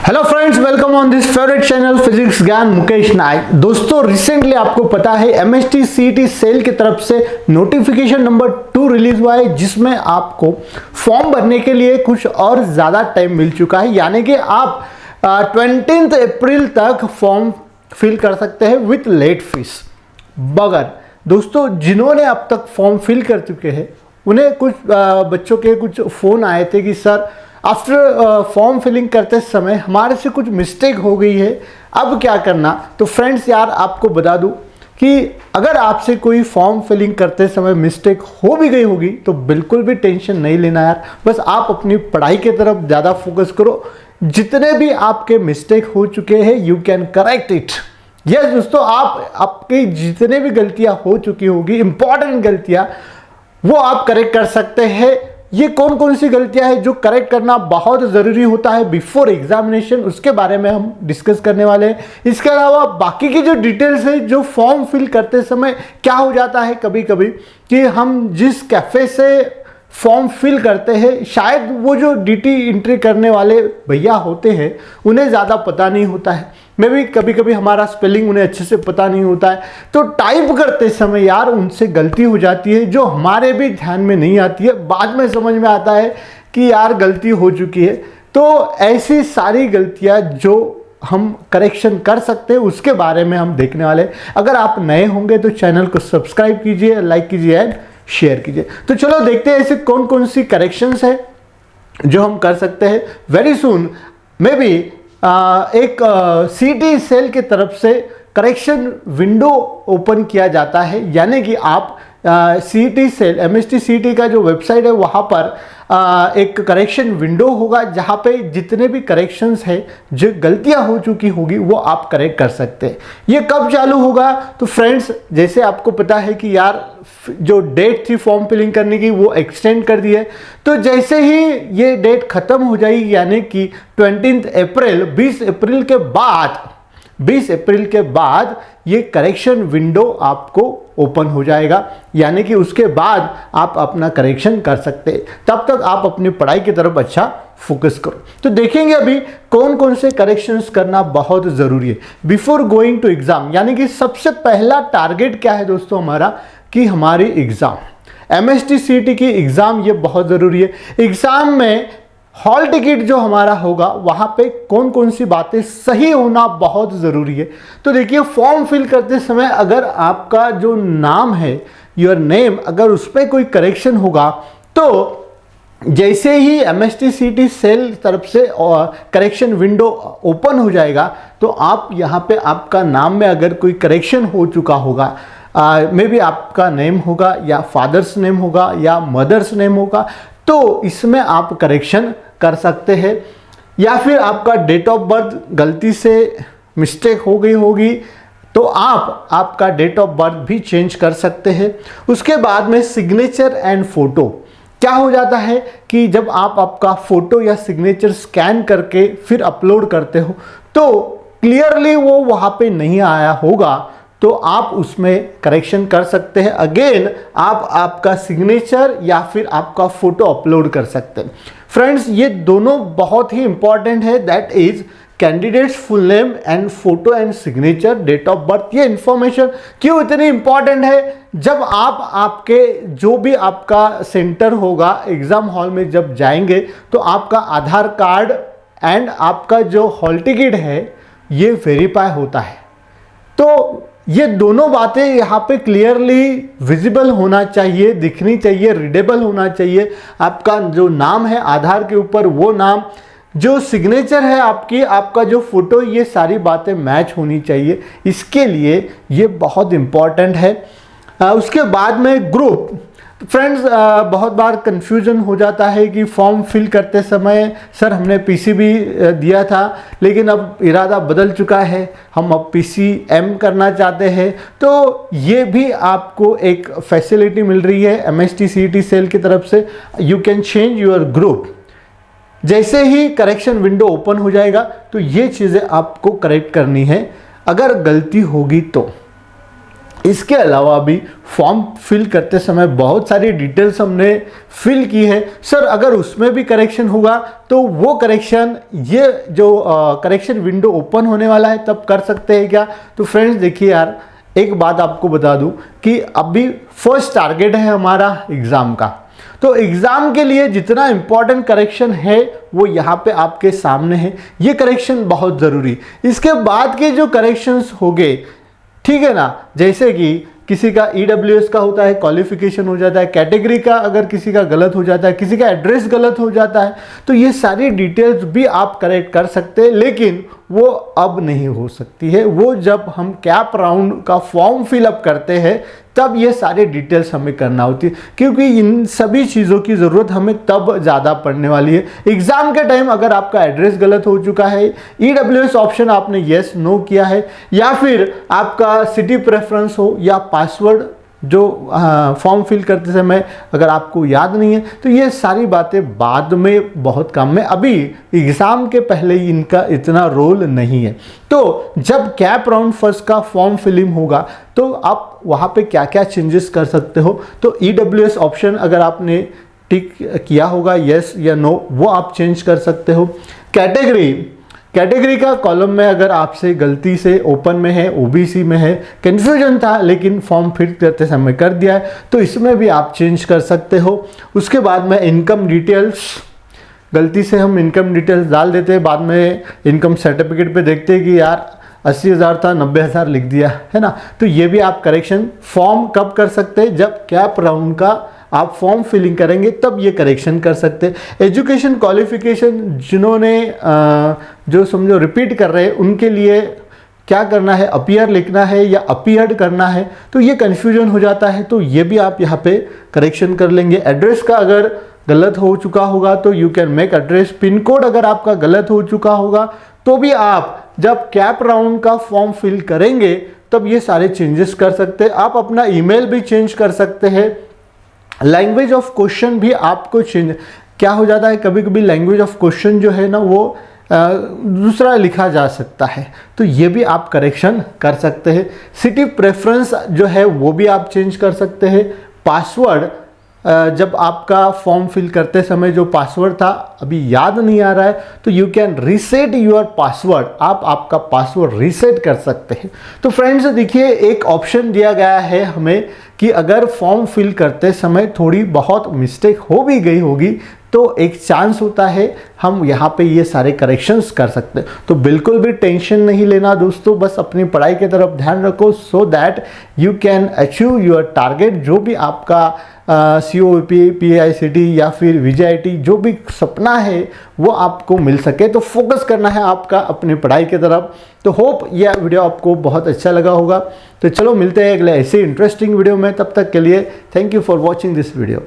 Hello friends, welcome on this favourite channel physics ज्ञान मुकेश नायक। दोस्तों, recently आपको पता है एमएसटी सीईटी सेल की तरफ से नोटिफिकेशन नंबर 2 रिलीज हुआ है, जिसमें आपको फॉर्म भरने के लिए कुछ और ज़्यादा टाइम मिल चुका है। यानी कि आप 20 अप्रैल तक फॉर्म फिल कर सकते हैं विथ लेट फीस। मगर दोस्तों, जिन्होंने अब तक फॉर्म फिल कर चुके हैं उन्हें कुछ बच्चों के कुछ फ़ोन आए थे कि सर आफ्टर फॉर्म फिलिंग करते समय हमारे से कुछ मिस्टेक हो गई है, अब क्या करना। तो फ्रेंड्स यार, आपको बता दूं कि अगर आपसे कोई फॉर्म फिलिंग करते समय मिस्टेक हो भी गई होगी तो बिल्कुल भी टेंशन नहीं लेना यार। बस आप अपनी पढ़ाई की तरफ ज़्यादा फोकस करो। जितने भी आपके मिस्टेक हो चुके हैं you can correct it. Yes दोस्तों, आपकी जितने भी गलतियां हो चुकी होगी, इंपॉर्टेंट गलतियां, वो आप करेक्ट कर सकते हैं। ये कौन कौन सी गलतियां हैं जो करेक्ट करना बहुत ज़रूरी होता है बिफोर एग्जामिनेशन, उसके बारे में हम डिस्कस करने वाले हैं। इसके अलावा बाकी की जो डिटेल्स है, जो फॉर्म फिल करते समय क्या हो जाता है कभी कभी कि हम जिस कैफ़े से फॉर्म फिल करते हैं, शायद वो जो डीटी एंट्री करने वाले भैया होते हैं उन्हें ज़्यादा पता नहीं होता है। मे भी कभी कभी हमारा स्पेलिंग उन्हें अच्छे से पता नहीं होता है, तो टाइप करते समय यार उनसे गलती हो जाती है जो हमारे भी ध्यान में नहीं आती है। बाद में समझ में आता है कि यार गलती हो चुकी है। तो ऐसी सारी गलतियाँ जो हम करेक्शन कर सकते हैं उसके बारे में हम देखने वाले हैं। अगर आप नए होंगे तो चैनल को सब्सक्राइब कीजिए, लाइक कीजिए एंड शेयर कीजिए। तो चलो देखते हैं ऐसे कौन कौन सी करेक्शंस है जो हम कर सकते हैं। वेरी सून मे बी एक सीईटी सेल की तरफ से करेक्शन विंडो ओपन किया जाता है। यानी कि आप सीईटी सेल, एमएसटी सीईटी का जो वेबसाइट है वहाँ पर एक करेक्शन विंडो होगा जहाँ पे जितने भी करेक्शंस है, जो गलतियाँ हो चुकी होगी वो आप करेक्ट कर सकते हैं। ये कब चालू होगा? तो फ्रेंड्स, जैसे आपको पता है कि यार जो डेट थी फॉर्म फिलिंग करने की वो एक्सटेंड कर दी है। तो जैसे ही ये डेट ख़त्म हो जाएगी, यानी कि 20 अप्रैल, 20 अप्रैल के बाद ये करेक्शन विंडो आपको ओपन हो जाएगा। यानी कि उसके बाद आप अपना करेक्शन कर सकते हैं। तब तक आप अपनी पढ़ाई की तरफ अच्छा फोकस करो। तो देखेंगे अभी कौन कौन से करेक्शंस करना बहुत ज़रूरी है बिफोर गोइंग टू एग्ज़ाम। यानी कि सबसे पहला टारगेट क्या है दोस्तों हमारा, कि हमारी एग्ज़ाम, एमएसटी सीईटी की एग्ज़ाम, ये बहुत ज़रूरी है। एग्ज़ाम में हॉल टिकट जो हमारा होगा वहाँ पे कौन कौन सी बातें सही होना बहुत ज़रूरी है। तो देखिए, फॉर्म फिल करते समय अगर आपका जो नाम है, योर नेम, अगर उस पर कोई करेक्शन होगा तो जैसे ही एमएसटी सीईटी सेल तरफ से करेक्शन विंडो ओपन हो जाएगा तो आप यहाँ पे आपका नाम में अगर कोई करेक्शन हो चुका होगा, मे बी आपका नेम होगा या फादर्स नेम होगा या मदर्स नेम होगा, तो इसमें आप करेक्शन कर सकते हैं। या फिर आपका डेट ऑफ बर्थ गलती से मिस्टेक हो गई होगी तो आप आपका डेट ऑफ बर्थ भी चेंज कर सकते हैं। उसके बाद में सिग्नेचर एंड फोटो, क्या हो जाता है कि जब आप आपका फोटो या सिग्नेचर स्कैन करके फिर अपलोड करते हो तो क्लियरली वो वहाँ पे नहीं आया होगा, तो आप उसमें करेक्शन कर सकते हैं। अगेन आप आपका सिग्नेचर या फिर आपका फोटो अपलोड कर सकते हैं। फ्रेंड्स, ये दोनों बहुत ही इंपॉर्टेंट है, that is candidates full name and photo and signature, date of birth. ये इंफॉर्मेशन क्यों इतनी इंपॉर्टेंट है? जब आप आपके जो भी आपका सेंटर होगा एग्जाम हॉल में जब जाएंगे तो आपका आधार कार्ड एंड आपका जो हॉल टिकट है ये वेरीफाई होता है। तो ये दोनों बातें यहाँ पे क्लियरली विजिबल होना चाहिए, दिखनी चाहिए, रीडेबल होना चाहिए। आपका जो नाम है आधार के ऊपर वो नाम, जो सिग्नेचर है आपकी, आपका जो फोटो, ये सारी बातें मैच होनी चाहिए। इसके लिए ये बहुत इम्पॉर्टेंट है। उसके बाद में ग्रुप। फ्रेंड्स, बहुत बार कंफ्यूजन हो जाता है कि फॉर्म फिल करते समय सर हमने पीसीबी दिया था लेकिन अब इरादा बदल चुका है, हम अब पीसीएम करना चाहते हैं। तो ये भी आपको एक फैसिलिटी मिल रही है एमएसटी सीईटी सेल की तरफ से। You can change your group. जैसे ही करेक्शन विंडो ओपन हो जाएगा तो ये चीज़ें आपको करेक्ट करनी है अगर गलती होगी तो। इसके अलावा भी फॉर्म फिल करते समय बहुत सारी डिटेल्स हमने फिल की है। सर अगर उसमें भी करेक्शन होगा तो वो करेक्शन, ये जो करेक्शन विंडो ओपन होने वाला है तब कर सकते हैं क्या? तो फ्रेंड्स देखिए यार, एक बात आपको बता दूं कि अभी फर्स्ट टारगेट है हमारा एग्ज़ाम का, तो एग्ज़ाम के लिए जितना इंपॉर्टेंट करेक्शन है वो यहाँ पे आपके सामने है। ये करेक्शन बहुत ज़रूरी, इसके बाद के जो करेक्शंस हो गए, ठीक है ना, जैसे कि किसी का EWS का होता है, क्वालिफिकेशन हो जाता है, कैटेगरी का अगर किसी का गलत हो जाता है, किसी का एड्रेस गलत हो जाता है, तो ये सारी डिटेल्स भी आप करेक्ट कर सकते हैं, लेकिन वो अब नहीं हो सकती है। वो जब हम कैप राउंड का फॉर्म फिलअप करते हैं तब ये सारी डिटेल्स हमें करना होती है, क्योंकि इन सभी चीज़ों की ज़रूरत हमें तब ज़्यादा पड़ने वाली है। एग्ज़ाम के टाइम अगर आपका एड्रेस गलत हो चुका है, EWS ऑप्शन आपने येस नो किया है, या फिर आपका सिटी प्रेफरेंस हो, या पासवर्ड जो फॉर्म फिल करते समय अगर आपको याद नहीं है, तो ये सारी बातें बाद में बहुत काम में, अभी एग्ज़ाम के पहले ही इनका इतना रोल नहीं है। तो जब कैप राउंड फर्स्ट का फॉर्म फिलिंग होगा तो आप वहाँ पे क्या क्या चेंजेस कर सकते हो, तो EWS ऑप्शन अगर आपने टिक किया होगा येस या नो, वो आप चेंज कर सकते हो। कैटेगरी का कॉलम में अगर आपसे गलती से ओपन में है, OBC में है, कन्फ्यूजन था लेकिन फॉर्म फिल करते समय कर दिया है, तो इसमें भी आप चेंज कर सकते हो। उसके बाद में इनकम डिटेल्स, गलती से हम इनकम डिटेल्स डाल देते हैं, बाद में इनकम सर्टिफिकेट पे देखते हैं कि यार 80,000 था 90,000 लिख दिया है ना, तो ये भी आप करेक्शन फॉर्म कब कर सकते हैं, जब कैप राउंड का आप फॉर्म फिलिंग करेंगे तब ये करेक्शन कर सकते हैं। एजुकेशन क्वालिफिकेशन जिन्होंने जो समझो रिपीट कर रहे हैं उनके लिए क्या करना है, अपीयर लिखना है या अपीयर्ड करना है, तो ये कन्फ्यूजन हो जाता है, तो ये भी आप यहाँ पे करेक्शन कर लेंगे। एड्रेस का अगर गलत हो चुका होगा तो you can make address. Pin code अगर आपका गलत हो चुका होगा तो भी आप जब कैप राउंड का फॉर्म फिल करेंगे तब ये सारे चेंजेस कर सकते हैं। आप अपना ईमेल भी चेंज कर सकते हैं। लैंग्वेज ऑफ क्वेश्चन भी आपको चेंज, क्या हो जाता है कभी कभी लैंग्वेज ऑफ क्वेश्चन जो है ना वो दूसरा लिखा जा सकता है, तो ये भी आप करेक्शन कर सकते हैं। सिटी प्रेफरेंस जो है वो भी आप चेंज कर सकते हैं। पासवर्ड, जब आपका फॉर्म फिल करते समय जो पासवर्ड था अभी याद नहीं आ रहा है, तो you can reset your password, आप आपका पासवर्ड रीसेट कर सकते हैं। तो फ्रेंड्स देखिए, एक ऑप्शन दिया गया है हमें कि अगर फॉर्म फिल करते समय थोड़ी बहुत मिस्टेक हो भी गई होगी तो एक चांस होता है हम यहाँ पे ये सारे करेक्शंस कर सकते हैं। तो बिल्कुल भी टेंशन नहीं लेना दोस्तों, बस अपनी पढ़ाई की तरफ ध्यान रखो, so that you can achieve your target. जो भी आपका COP, PICT या फिर VJIT जो भी सपना है वो आपको मिल सके, तो फोकस करना है आपका अपनी पढ़ाई की तरफ। तो होप यह वीडियो आपको बहुत अच्छा लगा होगा। तो चलो मिलते हैं अगले ऐसे इंटरेस्टिंग वीडियो में, तब तक के लिए thank you for watching this video.